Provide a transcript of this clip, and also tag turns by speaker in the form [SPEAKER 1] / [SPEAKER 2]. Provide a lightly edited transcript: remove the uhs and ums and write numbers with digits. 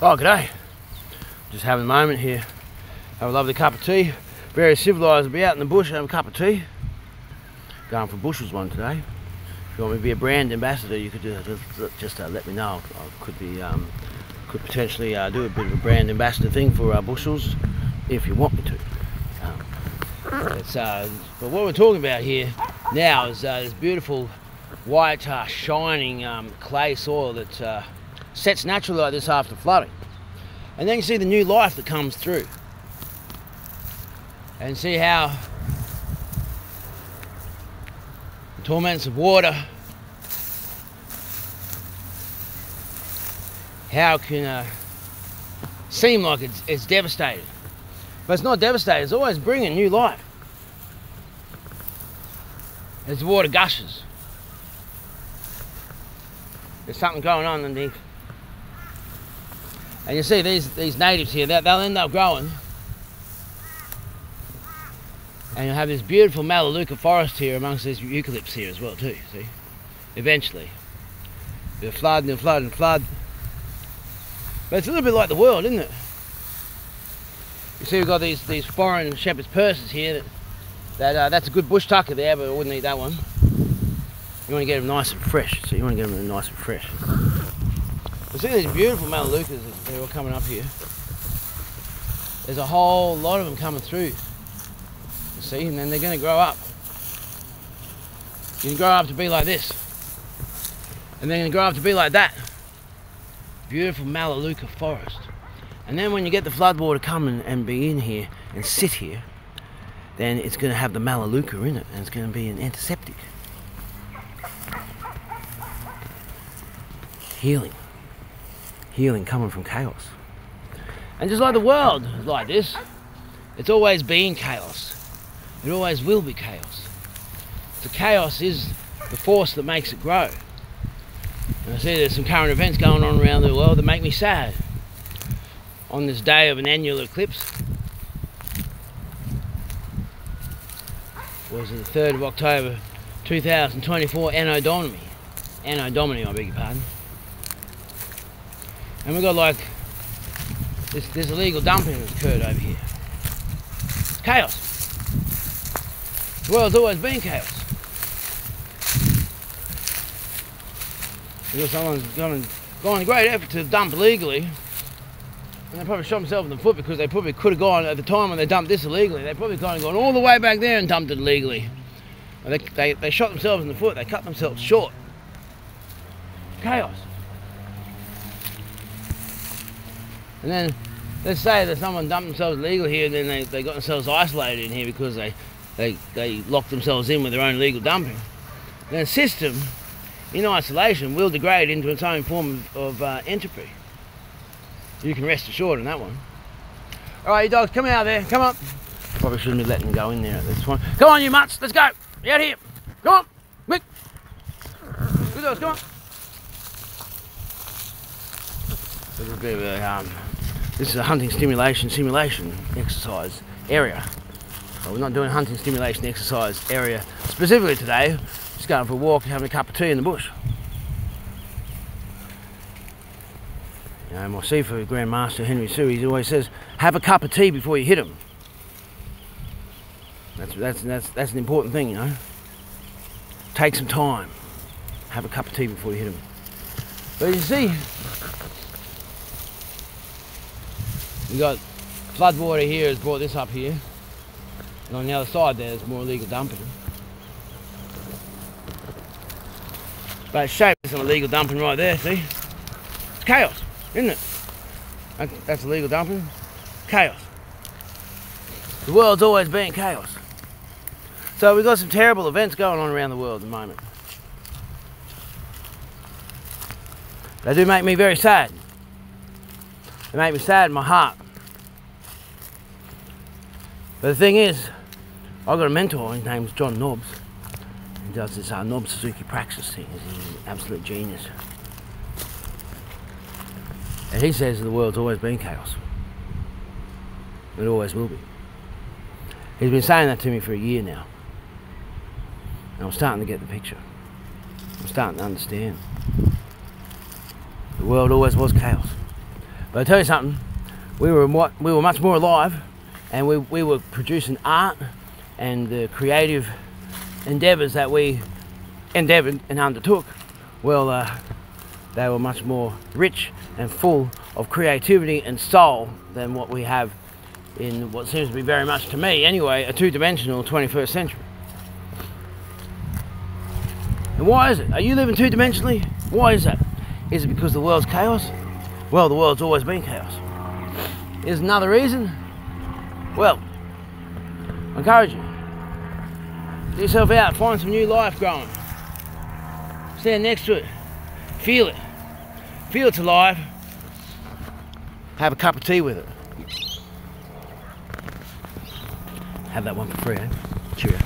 [SPEAKER 1] Oh, g'day. Just having a moment here. Have a lovely cup of tea. Very civilised to be out in the bush having a cup of tea. Going for Bush's one today. If you want me to be a brand ambassador, you could just let me know. I could potentially do a bit of a brand ambassador thing for Bushels if you want me to. But what we're talking about here now is this beautiful white shining clay soil that sets naturally like this after flooding. And then you see the new life that comes through. And see how the torments of water, how it can seem like it's devastated. But it's not devastated, it's always bringing new life. As the water gushes, there's something going on underneath. And you see these natives here, they'll end up growing. And you'll have this beautiful Melaleuca forest here amongst these eucalypts here as well too, see? Eventually. They'll flood and they'll flood and flood. But it's a little bit like the world, isn't it? You see we've got these foreign shepherd's purses here. That's a good bush tucker there, but I wouldn't eat that one. You want to get them nice and fresh, so you want to get them nice and fresh. You see these beautiful Melaleucas, they're all coming up here. There's a whole lot of them coming through. You see, and then they're going to grow up. You're going to grow up to be like this. And they're going to grow up to be like that. Beautiful Melaleuca forest. And then when you get the floodwater coming and be in here and sit here, then it's going to have the Melaleuca in it, and it's going to be an antiseptic. Healing. Healing coming from chaos. And just like the world is like this, it's always been chaos. It always will be chaos. The chaos is the force that makes it grow. And I see there's some current events going on around the world that make me sad. On this day of an annual eclipse, was it the 3rd of October 2024, Anno Domini. Anno Domini, I beg your pardon. And we've got like this illegal dumping that's occurred over here. It's chaos. The world's always been chaos. Because someone's gone a great effort to dump illegally, and they probably shot themselves in the foot because they probably could have gone, at the time when they dumped this illegally, they probably could have gone all the way back there and dumped it illegally. And they shot themselves in the foot, they cut themselves short. Chaos. And then, let's say that someone dumped themselves illegally here, and then they got themselves isolated in here because they locked themselves in with their own illegal dumping. Then the system, in isolation, will degrade into its own form of entropy. You can rest assured on that one. Alright, you dogs, come out there, come on. Probably shouldn't be letting them go in there at this point. Come on, you mutts, let's go. Get out here. Come on, quick. Good dogs, come on. This is a bit of a, this is a hunting simulation exercise area. Well, we're not doing hunting stimulation exercise area specifically today. Just going for a walk and having a cup of tea in the bush. You know, my seafood grandmaster Henry Sue, he always says, have a cup of tea before you hit him. That's an important thing, you know. Take some time. Have a cup of tea before you hit him. But you see, we got floodwater here has brought this up here. And on the other side there's more illegal dumping. But it's shaped as some illegal dumping right there, see? It's chaos, isn't it? That's illegal dumping. Chaos. The world's always been chaos. So we've got some terrible events going on around the world at the moment. They do make me very sad. They make me sad in my heart. But the thing is, I've got a mentor, his name's John Nobbs. He does this Nobbs Suzuki praxis thing. He's an absolute genius. And he says the world's always been chaos. It always will be. He's been saying that to me for a year now. And I'm starting to get the picture. I'm starting to understand. The world always was chaos. But I tell you something, we were much more alive, and we were producing art and the creative endeavours that we endeavoured and undertook. Well, they were much more rich and full of creativity and soul than what we have in what seems to be, very much to me anyway, a two-dimensional 21st century. And why is it? Are you living two-dimensionally? Why is that? Is it because the world's chaos? Well, the world's always been chaos. Is another reason? Well, I encourage you. Get yourself out, find some new life growing. Stand next to it. Feel it. Feel it's alive. Have a cup of tea with it. Have that one for free, eh? Cheerio.